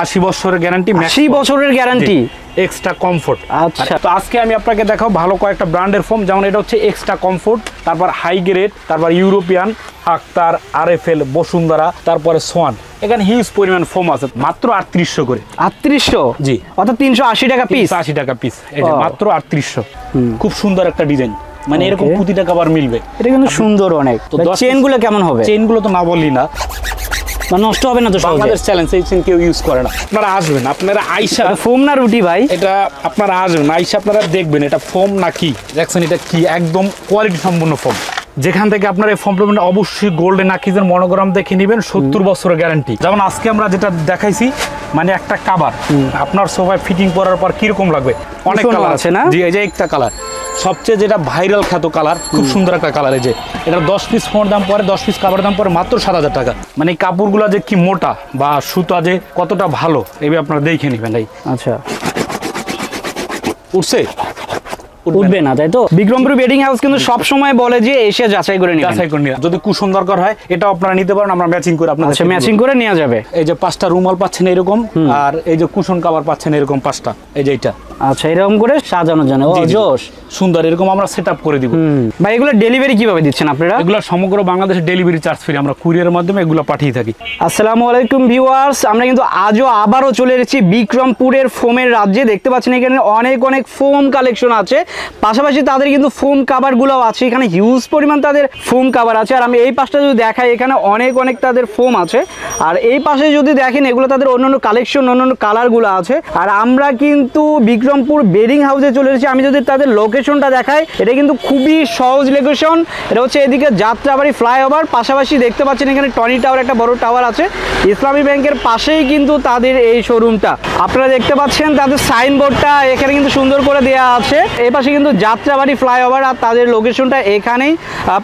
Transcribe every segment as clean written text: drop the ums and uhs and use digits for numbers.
80 বছরের গ্যারান্টি, 80 বছরের guarantee, extra comfort. আচ্ছা, তো আজকে আমি আপনাকে দেখাবো ভালো কয়েকটা ব্র্যান্ডের ফোম, যেমন এটা হচ্ছে এক্সট্রা কমফোর্ট, তারপর হাই গ্রেড, তারপর ইউরোপিয়ান, আক্তার, আরএফএল, বসুন্ধরা, তারপরে সোয়ান। এখানে হিউজ পরিমাণ ফোম আছে, মাত্র 3800 করে। 3800? জি, অর্থাৎ 380 টাকা পিস। 380 টাকা পিস, এই যে মাত্র 3800। খুব সুন্দর একটা ডিজাইন, মানে এরকম প্রতিটা কভার মিলবে। এটা কিন্তু সুন্দর অনেক। তো চেনগুলো কেমন হবে? চেনগুলো তো না বললি না, মানে নষ্ট হবে না তো? বাংলাদেশ চ্যালেঞ্জ, এই চেন কেউ ইউজ করে না। আপনারা আসবেন, আপনারা আইসা, ফোম না রুটি ভাই? এটা আপনারা আসবেন, আইসা আপনারা দেখবেন এটা ফোম না কি। দেখছেন এটা কি, একদম কোয়ালিটি সম্পন্ন ফোম। যেখান থেকে আপনার এই ফোম পাবেন অবশ্যই গোল্ডেন আকিজের মনোগ্রাম দেখে নেবেন, 70 বছরের গ্যারান্টি। যেমন আজকে আমরা যেটা দেখাইছি, মানে একটা কাভার আপনার সোফায় ফিটিং করার পর কিরকম লাগবে, অনেক কালার আছে না? জি, এই যে একটা কালার সবচেয়ে যেটা ভাইরাল খ্যাত কালার, খুব সুন্দর একটা কালার। এই যে এটা 10 পিস ফোনের দাম পরে, 10 পিস কাভারের দাম পরে মাত্র 7000 টাকা। মানে কাপড়গুলো যে কি মোটা বা সুতা যে কতটা ভালো, এবার আপনারা দেখে নেবেন। এই আচ্ছা, উঠছে? উঠবে না, তাই তো? বিক্রমপুর বেডিং হাউস কিন্তু সব সময় বলে যে এসে যাচাই করে নিন, যাচাই করে নিন। যদি কুশন দরকার হয় এটাও আপনারা নিতে পারেন, আমরা ম্যাচিং করে আপনাদের। আচ্ছা, ম্যাচিং করে নেওয়া যাবে। এই যে 5টা রুমাল পাচ্ছেন এরকম, আর এই যে কুশন কভার পাচ্ছেন এরকম 5টা, এই যে এটা। আচ্ছা, এরকম করে সাজানোর জন্য জোশ সুন্দর এরকম আমরা সেটআপ করে দিব। ভাই এগুলো ডেলিভারি কিভাবে দিচ্ছেন আপনারা? এগুলো সমগ্র বাংলাদেশে ডেলিভারি চার্জ ফ্রি, আমরা কুরিয়ারের মাধ্যমে এগুলো পাঠিয়ে থাকি। আসসালামু আলাইকুম ভিউয়ার্স, আমরা কিন্তু আবারও চলে এসেছি বিক্রমপুরের ফোমের রাজ্যে। দেখতে পাচ্ছেন এখানে অনেক ফোম কালেকশন আছে, পাশাপাশি তাদের কিন্তু ফোম কাভারগুলোও আছে। এখানে হিউজ পরিমাণ তাদের ফোম কাভার আছে। আর আমি এই পাশটা যদি দেখাই, এখানে অনেক তাদের ফোম আছে। আর এই পাশে যদি দেখেন, এগুলো তাদের অন্যান্য কালেকশন, অন্যান্য কালারগুলো আছে। আর আমরা কিন্তু বিক্রমপুর বেডিং হাউসে চলে এসেছি। আমি যদি তাদের লোকেশনটা দেখাই, এটা কিন্তু খুবই সহজ লোকেশন। এটা হচ্ছে এদিকে যাত্রাবাড়ি ফ্লাইওভার, পাশাপাশি দেখতে পাচ্ছেন এখানে টনি টাওয়ার, একটা বড় টাওয়ার আছে। ইসলামী ব্যাংকের পাশেই কিন্তু তাদের এই শোরুমটা। আপনারা দেখতে পাচ্ছেন তাদের সাইনবোর্ডটা এখানে কিন্তু সুন্দর করে দেওয়া আছে। এই পাশে কিন্তু যাত্রাবাড়ি ফ্লাইওভার, আর তাদের লোকেশনটা এখানেই।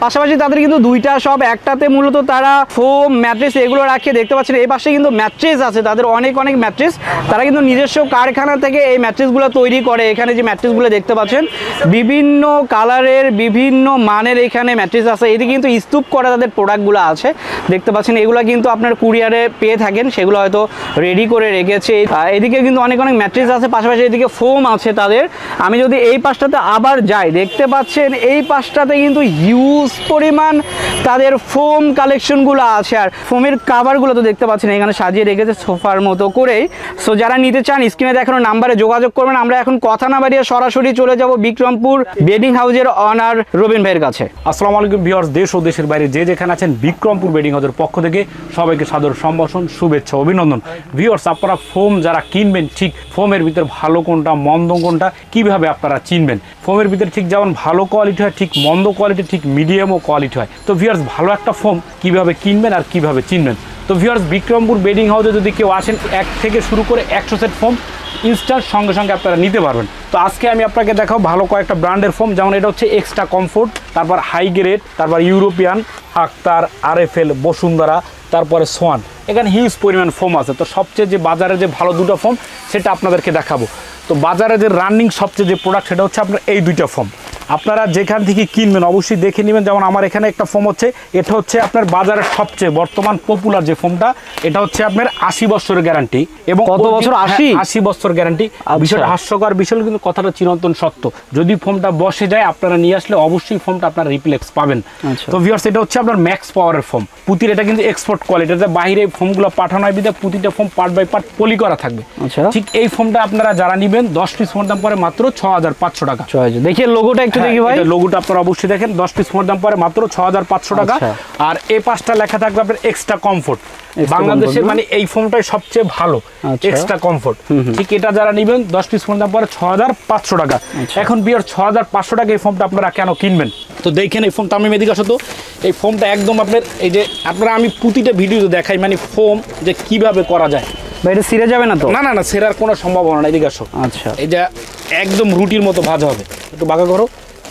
পাশাপাশি তাদের কিন্তু দুইটা সব, একটাতে মূলত তারা ফোম, ম্যাট্রেস এগুলো রাখে। দেখতে পাচ্ছেন এই পাশে কিন্তু ম্যাট্রেস আছে, তাদের অনেক ম্যাট্রেস। তারা কিন্তু নিজস্ব কারখানা থেকে এই ম্যাট্রেসগুলো তৈরি করে। এখানে যে ম্যাট্রেসগুলো দেখতে পাচ্ছেন বিভিন্ন কালারের, বিভিন্ন মানের এখানে ম্যাট্রেস আছে। এদিকে কিন্তু স্তূপ করা তাদের প্রোডাক্টগুলো আছে, দেখতে পাচ্ছেন। এগুলো কিন্তু আপনার কুরিয়ারে পেয়ে থাকেন, সেগুলো হয়তো রেডি করে রেখেছে। এদিকে কিন্তু অনেক ম্যাট্রেস আছে, পাশাপাশি এদিকে ফোম আছে তাদের। আমি যদি এই পাশটাতে আবার যাই, দেখতে পাচ্ছেন এই পাশটাতে কিন্তু হিউজ পরিমাণ তাদের ফোম কালেকশনগুলো আছে। আর ফোমের কাভারগুলো তো দেখতে পাচ্ছেন এখানে সাজিয়ে রেখেছে সোফার মতো করেই। সো যারা নিতে চান স্ক্রিনে দেখানো নাম্বারে যোগাযোগ করবেন। আমরা এখন কথা না বাড়িয়ে সরাসরি চলে যাব বিক্রমপুর বেডিং হাউসের অনার রবিন ভাইয়ের কাছে। আসসালামু আলাইকুম ভিউয়ার্স, দেশ ও দেশের বাইরে যে যেখানে আছেন, বিক্রমপুর বেডিং হাউসের পক্ষ থেকে সবাইকে সাদর সম্ভাষণ, শুভেচ্ছা, অভিনন্দন। ভিউয়ার্স, আপনারা ফোম যারা কিনবেন, ঠিক ফোমের ভিতর ভালো কোনটা, মন্দ কোনটা, কিভাবে আপনারা চিনবেন। ফোমের ভিতরে ঠিক যেমন ভালো কোয়ালিটি হয়, ঠিক মন্দ কোয়ালিটি, ঠিক মিডিয়ামও কোয়ালিটি হয়। তো ভিউয়ার্স, ভালো একটা ফোম কিভাবে কিনবেন আর কিভাবে চিনবেন। তো ভিউয়ার্স, বিক্রমপুর বেডিং হাউসে যদি কেউ আসেন, 1 থেকে শুরু করে 100 সেট ফোম ইনস্ট্যান্ট সঙ্গে আপনারা নিতে পারবেন। তো আজকে আমি আপনাকে দেখাবো ভালো কয়েকটা ব্র্যান্ডের ফোম, যেমন এটা হচ্ছে এক্সট্রা কমফোর্ট, তারপর হাই গ্রেড, তারপর ইউরোপিয়ান, আক্তার, আরএফএল, বসুন্ধরা, তারপরে সোয়ান। এখানে হিউজ পরিমাণ ফোম আছে। তো সবচেয়ে যে বাজারে যে ভালো দুটো ফোম, সেটা আপনাদেরকে দেখাবো। তো বাজারে যে রানিং সবচেয়ে যে প্রোডাক্ট, সেটা হচ্ছে আপনার এই দুইটা ফোম। আপনারা যেখান থেকে কিনবেন অবশ্যই দেখে নেবেন। যেমন আমার এখানে একটা ফোম হচ্ছে, এটা হচ্ছে আপনার বাজারের সবচেয়ে বর্তমান পপুলার যে ফোমটা, এটা হচ্ছে আপনার 80 বছরের গ্যারান্টি। এবং কত বছর? 80 বছর গ্যারান্টি। বিষয়টা হাস্যকর বিষয়, কিন্তু কথাটা চিরন্তন সত্য। যদি ফোমটা বসে যায়, আপনারা নিয়ে আসলে অবশ্যই ফোমটা আপনারা রিপ্লেক্স পাবেন। তো ভিউয়ার্স, এটা হচ্ছে আপনার ম্যাক্স পাওয়ারের ফোম। পুতির এটা কিন্তু এক্সপোর্ট কোয়ালিটি, এটা বাইরে ফোমগুলো পাঠানো হয় বিধায় প্রতিটা ফোম পার্ট বাই পার্ট পলি করা থাকবে। ঠিক এই ফোমটা আপনারা যারা নেবেন, 10 পিস ফোমের দাম পরে মাত্র 6500 টাকা। দেখি লোগোটা একটু দেখি ভাই। লোগোটা আপনারা অবশ্যই দেখেন, 10 পিস ফোনের দাম পরে মাত্র 6500 টাকা। আর এই পাঁচটা লেখা থাকবে আপনার এক্সট্রা কমফোর্ট। বাংলাদেশের মানে এই ফোনটাই সবচেয়ে ভালো, এক্সট্রা কমফোর্ট। ঠিক এটা যারা নেবেন, 10 পিস ফোনের দাম পরে 6500 টাকা। এখন বিয়ার 6500 টাকা এই ফোনটা আপনারা কেন কিনবেন? তো দেখেন এই ফোনটা, আমি এদিকে আসো তো, এই ফোনটা একদম আপনার, এই যে আপনারা, আমি প্রতিটা ভিডিওতে দেখাই মানে ফোম যে কিভাবে করা যায়। এটা ছিঁড়ে যাবে না তো? না, ছেঁড়ার কোনো সম্ভাবনা নাই। এদিকে আসো। আচ্ছা, এটা একদম রুটির মতো ভাজা হবে। একটু বাঁকা করো।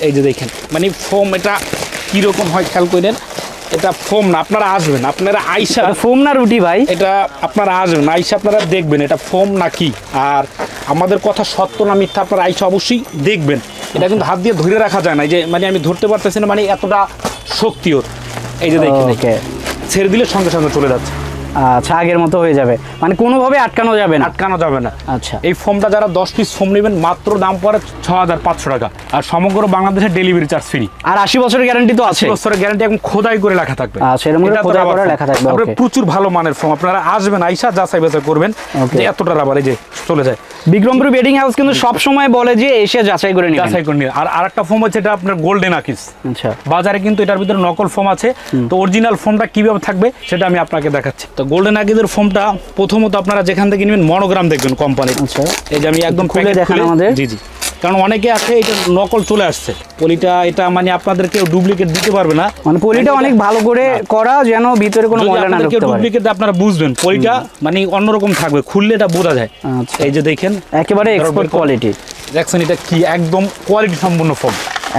এই যে দেখেন, মানে ফোম এটা কিরকম হয় খেয়াল করেন। এটা ফোম না, আপনারা আসবেন, আপনারা আইসা। ফোম না রুটি ভাই? এটা আপনারা আসবেন, আইসা আপনারা দেখবেন এটা ফোম না কি। আর আমাদের কথা সত্য না মিথ্যা, আপনারা আইসা অবশ্যই দেখবেন। এটা কিন্তু হাত দিয়ে ধরে রাখা যায় না, যে মানে আমি ধরতে পারতেছি না, মানে এতটা শক্তি ওর। এই যে দেখেন, ছেড়ে দিলে সঙ্গে সঙ্গে চলে যাচ্ছে। আচ্ছা, আগের মতো হয়ে যাবে, মানে কোনোভাবে আটকানো যাবে না। আটকানো যাবে না। আচ্ছা, এই ফোমটা যারা 10 পিস ফোম নেবেন মাত্র দাম পড়ে 6500 টাকা, আর সমগ্র বাংলাদেশে ডেলিভারি চার্জ ফ্রি। আর 80 বছরের গ্যারান্টি তো আছে? 80 বছরের গ্যারান্টি এবং খোদাই করে লেখা থাকবে। আচ্ছা, এর মধ্যে খোদাই করে লেখা থাকবে। ওকে, প্রচুর ভালো মানের ফোম, আপনারা আসবেন আইসা যাচাই বাছাই করবেন যে এতটা রাবার এই যে চলে যায়। বিক্রমপুর বেডিং হাউস কিন্তু সব সময় বলে যে এসে যাচাই করে নিন, যাচাই করে নিন। আর আরেকটা ফোম আছে, এটা আপনার গোল্ডেন আকিস। আচ্ছা, বাজারে কিন্তু এটার ভিতরে নকল ফোম আছে, তো অরিজিনাল ফোমটা কিভাবে থাকবে সেটা আমি আপনাকে দেখাচ্ছি। তো গোল্ডেন আকিসের ফোমটা প্রথমত আপনারা যেখান থেকে নেবেন মনোগ্রাম দেখবেন কোম্পানির। আচ্ছা, এই যে আমি একদম খুলে দেখান আমাদের। জি জি, কারণ অনেকে আছে এটা নকল চলে আসছে পলিটা, এটা মানে আপনাদের কেউ ডুপ্লিকেট দিতে পারবে না, মানে পলিটা অনেক ভালো করে করা, যেন ভিতরে কোনো ময়লা না ঢুকতে পারে। ডুপ্লিকেট আপনারা বুঝবেন পলিটা মানে অন্যরকম থাকবে, খুললে এটা বোঝা যায়। আচ্ছা, এই যে দেখেন একেবারে এক্সপোর্ট কোয়ালিটি দেখছেন, এটা কি একদম কোয়ালিটি সম্পূর্ণ ফোম,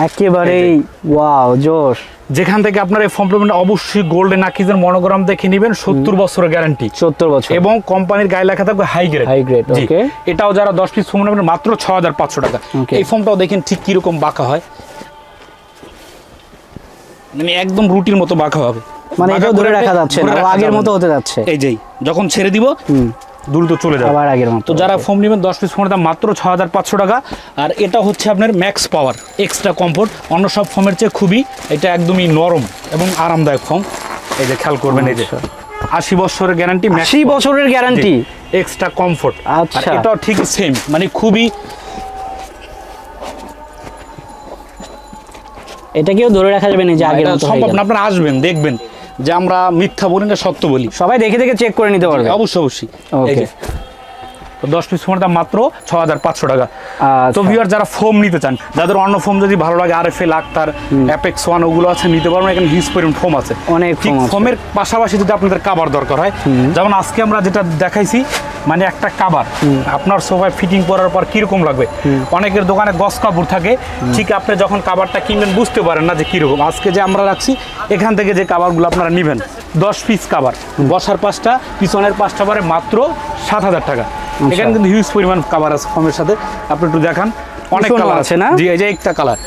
একেবারেই ওয়াও জোশ। যেখান থেকে আপনার এই ফোম পেমেন্ট অবশ্যই গোল্ডেন আকিজের মনোগ্রাম দেখে নেবেন, 70 বছরের গ্যারান্টি, 70 বছর, এবং কোম্পানির গায়ে লেখা থাকবে হাই গ্রেড। হাই গ্রেড, ওকে। এটাও যারা 10 পিস ফোম নেবেন মাত্র 6500 টাকা। এই ফোমটাও দেখেন ঠিক কিরকম বাঁকা হয়, মানে একদম রুটির মতো বাঁকা হবে, মানে এটা ধরে রাখা যাচ্ছে না, আগের মতো হতে যাচ্ছে। এই যেই যখন ছেড়ে দিব দ্রুত চলে যাবে আবার আগের মতো। তো যারা ফোম নেবেন 10 পিস ফোমের দাম মাত্র 6500 টাকা। আর এটা হচ্ছে আপনার ম্যাক্স পাওয়ার এক্সট্রা কমফোর্ট, অন্য সব ফোমের চেয়ে খুবই এটা একদমই নরম এবং আরামদায়ক ফোম। এই যে খেয়াল করবেন, এই যে 80 বছরের গ্যারান্টি, 80 বছরের গ্যারান্টি, এক্সট্রা কমফোর্ট। আচ্ছা, এটাও ঠিক সেম, মানে খুবই, এটা কেউ ধরে রাখা যাবে না যে আগের মতো সম্ভব না। আপনারা আসবেন দেখবেন যে আমরা মিথ্যা বলি না, সত্য বলি। সবাই দেখে দেখে চেক করে নিতে পারবে। অবশ্যই অবশ্যই। ওকে, 10 পিস ফোমের দাম মাত্র 6500 টাকা। তো ভিউয়ার যারা ফোম নিতে চান, যাদের অন্য ফোম যদি ভালো লাগে, RFL, আক্তার, অ্যাপেক্স ওয়ান ওগুলো আছে নিতে পারবেন, এখানে হিউজ পরিমাণ ফোম আছে, অনেক ঠিক ফোমের পাশাপাশি যদি আপনাদের কাভার দরকার হয়, যেমন আজকে আমরা যেটা দেখাইছি, মানে একটা কাভার আপনার সোফায় ফিটিং করার পর কিরকম লাগবে। অনেকের দোকানে গস কাপড় থাকে, ঠিক আপনি যখন কাভারটা কিনবেন বুঝতে পারেন না যে কিরকম। আজকে যে আমরা রাখছি এখান থেকে যে কাভারগুলো আপনারা নেবেন, 10 পিস কাভার, বসার পাশটা পিছনের পাশটা পরে মাত্র 7000 টাকা। এখানে কিন্তু হিউজ পরিমাণ কাভার আছে ফোমের সাথে, আপনি একটু দেখান, অনেক কালার আছে না। জি, এই যে একটা কালার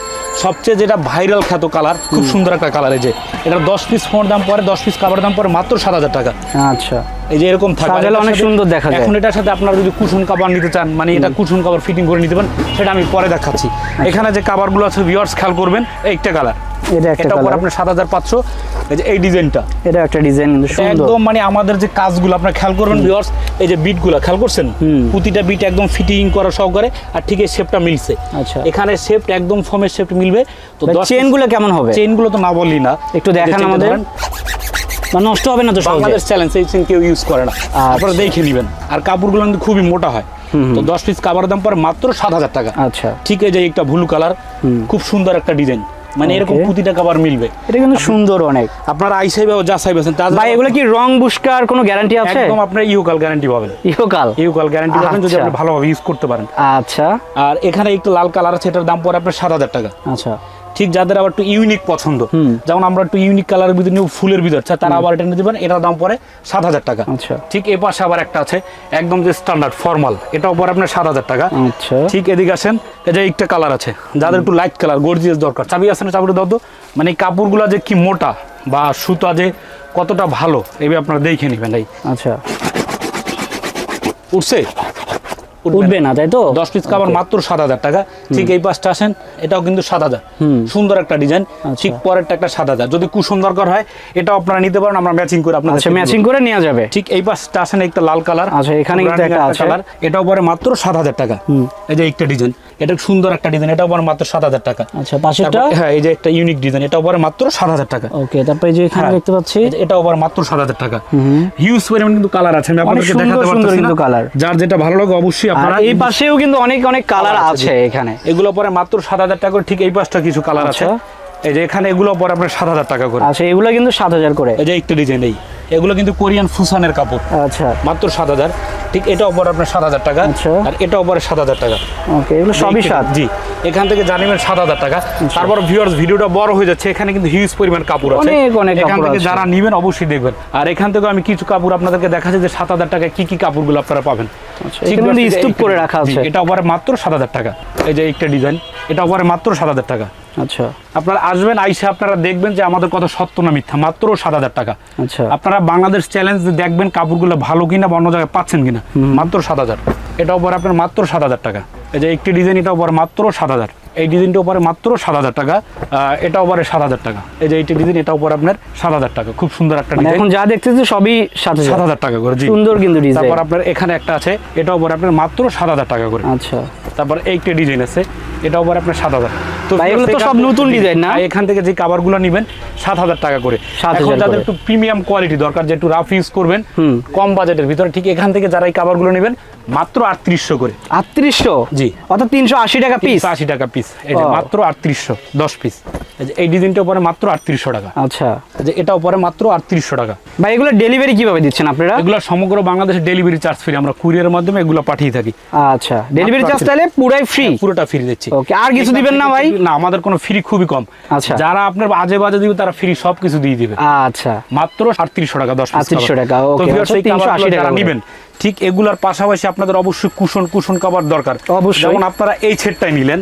সবচেয়ে যেটা ভাইরাল খ্যাত কালার, খুব সুন্দর একটা কালার। এই যে এটা 10 পিস ফোমের দাম পরে 10 পিস কাভারের দাম পরে মাত্র 7000 টাকা। আচ্ছা, এই যে এরকম থাকে, অনেক সুন্দর দেখা যায়। এখন এটার সাথে আপনারা যদি কুশন কাভার নিতে চান, মানে এটা কুশন কাভার ফিটিং করে নিতে পারেন, সেটা আমি পরে দেখাচ্ছি। এখানে যে কাভারগুলো আছে ভিউয়ার্স খেয়াল করবেন, একটা কালার, এটা উপর আপনার 7500। এই যে এই ডিজাইনটা, এটা একটা ডিজাইন কিন্তু সুন্দর একদম, মানে আমাদের যে কাজগুলো আপনারা খেয়াল করবেন ভিউয়ার্স, এই যে বিটগুলো খেয়াল করছেন, প্রতিটা বিট একদম ফিটিং করা সহকারে, আর ঠিক এই শেপটা মিলছে। আচ্ছা, এখানে শেপ একদম ফোমের শেপ মিলবে। তো চেইনগুলো কেমন হবে? চেইনগুলো তো না বললি না, একটু দেখান আমাদের, মানে নষ্ট হবে না তো? বাংলাদেশ চ্যালেঞ্জ, এই চেইন কেউ ইউজ করে না, আপনারা দেখে নেবেন। আর কাপড়গুলো কিন্তু খুবই মোটা হয়। তো 10 পিস কাভারের দাম পরে মাত্র 7000 টাকা। আচ্ছা, ঠিক আছে, একটা ব্লু কালার, খুব সুন্দর একটা ডিজাইন, মানে এরকম প্রতিটা কাভার মিলবে। এটা কিন্তু সুন্দর অনেক। আপনারা আইসাইবে ও যাচাইবেন। ভাই এগুলো কি রং বুস্কার কোনো গ্যারান্টি আছে? একদম আপনারা ইউকাল গ্যারান্টি পাবেন। ইউকাল গ্যারান্টি পাবেন যদি আপনি ভালোভাবে ইউজ করতে পারেন। আচ্ছা, আর এখানে একটু লাল কালার আছে, এটার দাম পড়ে আপনার 7000 টাকা। আচ্ছা, ঠিক যাদের আবার একটু ইউনিক পছন্দ, যেমন আমরা একটু ইউনিক কালারের ভিতরে নিব, ফুলের ভিতর, তারা আবার এটা নিতে পারেন, এটার দাম পড়ে 7000 টাকা। আচ্ছা, ঠিক এ পাশে আবার একটা আছে একদম যে স্ট্যান্ডার্ড ফর্মাল, এটাও পড়ে আপনার 7000 টাকা। আচ্ছা, ঠিক এদিকে আসেন, এই যে একটা কালার আছে, যাদের একটু লাইট কালার গর্জিয়াস দরকার, চাবি আছে না? চাবিটা দাও তো। মানে কাপড়গুলো যে কি মোটা বা সুতা যে কতটা ভালো, এবার আপনারা দেখে নেবেন। এই আচ্ছা, উঠছে? উঠবে না, তাই তো? 10 পিস কাভার মাত্র 7000 টাকা। ঠিক এই পাশটা আসেন, এটাও কিন্তু 7000, সুন্দর একটা ডিজাইন। ঠিক পরেরটা একটা 7000। যদি কুশন দরকার হয় এটাও আপনারা নিতে পারেন, আমরা ম্যাচিং করে আপনাদের। আচ্ছা, ম্যাচিং করে নেওয়া যাবে। ঠিক এই পাশটা আসেন, একটা লাল কালার। আচ্ছা, এখানে কিন্তু একটা আছে কালার, এটাও পরে মাত্র 7000 টাকা। এই যে একটা ডিজাইন, এটা সুন্দর একটা ডিজাইন, এটাও পরে মাত্র 7000 টাকা। আচ্ছা, পাশেরটা? হ্যাঁ, এই যে একটা ইউনিক ডিজাইন, এটাও পরে মাত্র 7000 টাকা। ওকে, তারপরে যে এখানে দেখতে পাচ্ছি, এটাও পরে মাত্র 7000 টাকা। হিউজ পরিমাণ কিন্তু কালার আছে, আমি আপনাদেরকে দেখাতে পারতেছি না। কালার যার যেটা ভালো লাগে অবশ্যই আপনারা। এই পাশেও কিন্তু অনেক অনেক কালার আছে এখানে, এগুলো পরে মাত্র 7000 টাকা করে। ঠিক এই পাশটা কিছু কালার আছে, এই যে এখানে এগুলো পরে আপনার 7000 টাকা করে। আচ্ছা, এগুলো কিন্তু 7000 করে। এই যে একটা ডিজাইন, এই এগুলো কিন্তু কোরিয়ান ফুসানের কাপড়। আচ্ছা, মাত্র 7000। ঠিক এটা উপরে আপনার 7000 টাকা। আর এটা উপরে 7000 টাকা। ওকে, এগুলো সবই 7। জি, এখান থেকে জানিবেন 7000 টাকা। তারপর ভিউয়ার্স ভিডিওটা বড় হয়ে যাচ্ছে, এখানে কিন্তু হিউজ পরিমাণ কাপড় আছে, এখান থেকে যারা নেবেন অবশ্যই দেখবেন। আর এখান থেকে আমি কিছু কাপড় আপনাদেরকে দেখাচ্ছি যে 7000 টাকায় কি কি কাপড়গুলো আপনারা পাবেন। আচ্ছা, এখানে স্তূপ করে রাখা আছে, এটা উপরে মাত্র 7000 টাকা। এই যে একটা ডিজাইন, এটা পরে মাত্র 7,000 টাকা। আচ্ছা আপনারা আসবেন, আইসা আপনারা দেখবেন যে আমাদের কত সত্য না মিথ্যা, মাত্র 7,000 টাকা। আচ্ছা আপনারা বাংলাদেশ চ্যালেঞ্জ দেখবেন কাপড়গুলো ভালো কিনা বা অন্য জায়গায় পাচ্ছেন কিনা, মাত্র 7,000। এটাও পরে আপনার মাত্র 7,000 টাকা। এই যে একটি ডিজাইন, এটাও পরে মাত্র 7,000। এই ডিজাইনটাও পরে মাত্র 7,000 টাকা। এটাও পরে 7,000 টাকা। এই যে এইটি ডিজাইন, এটাও পরে আপনার 7,000 টাকা। খুব সুন্দর একটা ডিজাইন, এখন যা দেখতেছি সবই 7,000 টাকা করে। জি, সুন্দর কিন্তু ডিজাইন। তারপর আপনার এখানে একটা আছে, এটাও পরে আপনার মাত্র 7,000 টাকা করে। আচ্ছা তারপর এইটা ডিজাইন আছে, এটাও পরে আপনার 7,000। তো ভাই এগুলো তো সব নতুন ডিজাইন না? এখান থেকে যে কাভারগুলো নেবেন 7,000 টাকা করে। 7,000 এখন যাদের করে। একটু প্রিমিয়াম কোয়ালিটি দরকার, যে একটু রাফ ইউজ করবেন কম বাজেটের ভিতরে, ঠিক এখান থেকে যারা এই কাভারগুলো নেবেন মাত্র 3800 করে। 3800? জি, অর্থাৎ 380 টাকা পিস। 380 টাকা পিস। এই যে মাত্র 3800, 10 পিস। এই যে এই ডিজাইনটা পরে মাত্র 3800 টাকা। আচ্ছা, এই যে এটাও পরে মাত্র 3800 টাকা। ভাই এগুলো ডেলিভারি কিভাবে দিচ্ছেন আপনারা? এগুলো সমগ্র বাংলাদেশে ডেলিভারি চার্জ ফ্রি, আমরা কুরিয়ারের মাধ্যমে এগুলো পাঠিয়ে থাকি। আচ্ছা, ডেলিভারি চার্জ তাহলে পুরাই ফ্রি? পুরোটা ফ্রি দিচ্ছি। ওকে, আর কিছু দিবেন না ভাই? না, আমাদের কোনো ফ্রি খুবই কম। আচ্ছা, যারা আপনার আজে বাজে দিবে তারা ফ্রি সব কিছু দিয়ে দিবে। আচ্ছা, মাত্র 3800 টাকা, 10 পিস। 3800 টাকা। তো ওকে, ভিউয়ার্স, এই 380 টাকা যারা নেবেন, ঠিক এগুলার পাশাপাশি আপনাদের অবশ্যই কুশন কভার দরকার। অবশ্যই। যেমন আপনারা এই সেটটাই নিলেন,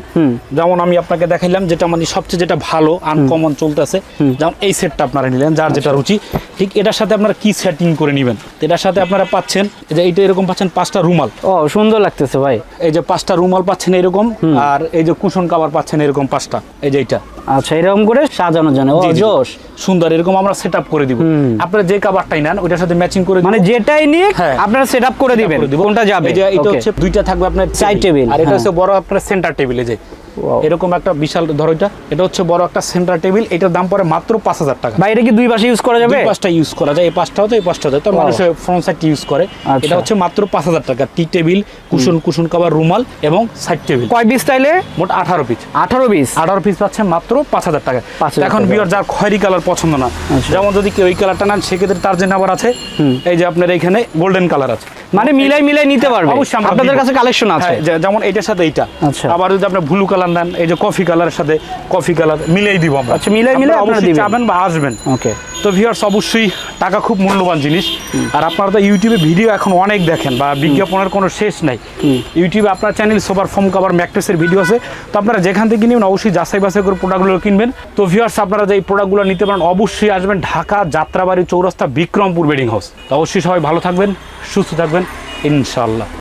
যেমন আমি আপনাকে দেখাইলাম, যেটা মানে সবচেয়ে যেটা ভালো আনকমন চলতেছে, যেমন এই সেটটা আপনারা নিলেন, যার যেটা রুচি, ঠিক এটার সাথে আপনারা কি সেটিং করে নেবেন। এটার সাথে আপনারা পাচ্ছেন যে এইটা এরকম পাচ্ছেন 5টা রুমাল। ও সুন্দর লাগতেছে ভাই। এই যে 5টা রুমাল পাচ্ছেন এরকম, আর এই যে কুশন কভার পাচ্ছেন এরকম 5টা। এই যে এইটা, আচ্ছা, এরকম করে সাজানো জানে। ও জোশ, সুন্দর এরকম আমরা সেটআপ করে দিব। আপনারা যে কাভারটাই নেন ওইটার সাথে ম্যাচিং করে মানে যেটাই নিয়ে হ্যাঁ, আপনারা সেটআপ করে দিবেন, কোনটা যাবে। এই যে এটা হচ্ছে দুইটা থাকবে আপনার সাইড টেবিল, আর এটা হচ্ছে বড় আপনার সেন্টার টেবিল। এই যে এরকম একটা বিশাল, ধরো এটা হচ্ছে বড় একটা সেন্টার টেবিল। এটার দাম পড়ে মাত্র 5,000 টাকা। ভাই এটা কি দুই পাশে ইউজ করা যাবে? দুই পাশটা ইউজ করা যায়, এই পাশটাও তো এই পাশটাও তো মানুষ ফ্রন্ট সাইড ইউজ করে। এটা হচ্ছে মাত্র 5,000 টাকা। টি টেবিল, কুশন কভার, রুমাল এবং সাইড টেবিল। কয় পিস তাইলে? মোট 18 পিস। 18 পিস পাচ্ছেন মাত্র 5,000 টাকা। 5,000 এখন টাকা। বিয়ার যার খয়েরি কালার পছন্দ না, যেমন যদি কেউ এই কালারটা নেন সেক্ষেত্রে তার জন্য আবার আছে এই যে আপনার এখানে গোল্ডেন কালার আছে, মানে মিলাই নিতে পারবে। অবশ্যই আপনাদের কাছে কালেকশন আছে। যেমন এটার সাথে এইটা। আচ্ছা, আবার যদি আপনি ব্লু কালার নেন, এই যে কফি কালারের সাথে কফি কালার মিলাই দিব আমরা। আচ্ছা, মিলাই আপনারা অবশ্যই দিবেন, যাবেন বা আসবেন। ওকে। তো ভিউয়ার্স, অবশ্যই টাকা খুব মূল্যবান জিনিস। আর আপনারা তো ইউটিউবে ভিডিও এখন অনেক দেখেন, বা বিজ্ঞাপনের কোনো শেষ নাই। ইউটিউবে আপনার চ্যানেল সোফার ফোম কভার ম্যাট্রেসের ভিডিও আছে, তো আপনারা যেখান থেকে কিনবেন অবশ্যই যাচাই বাছাই করে প্রোডাক্টগুলো কিনবেন। তো ভিউয়ার্স, আপনারা যে এই প্রোডাক্টগুলো নিতে পারেন অবশ্যই আসবেন ঢাকা যাত্রাবাড়ি চৌরাস্তা বিক্রমপুর বেডিং হাউস। তো অবশ্যই সবাই ভালো থাকবেন, সুস্থ থাকবেন, ইনশাআল্লাহ।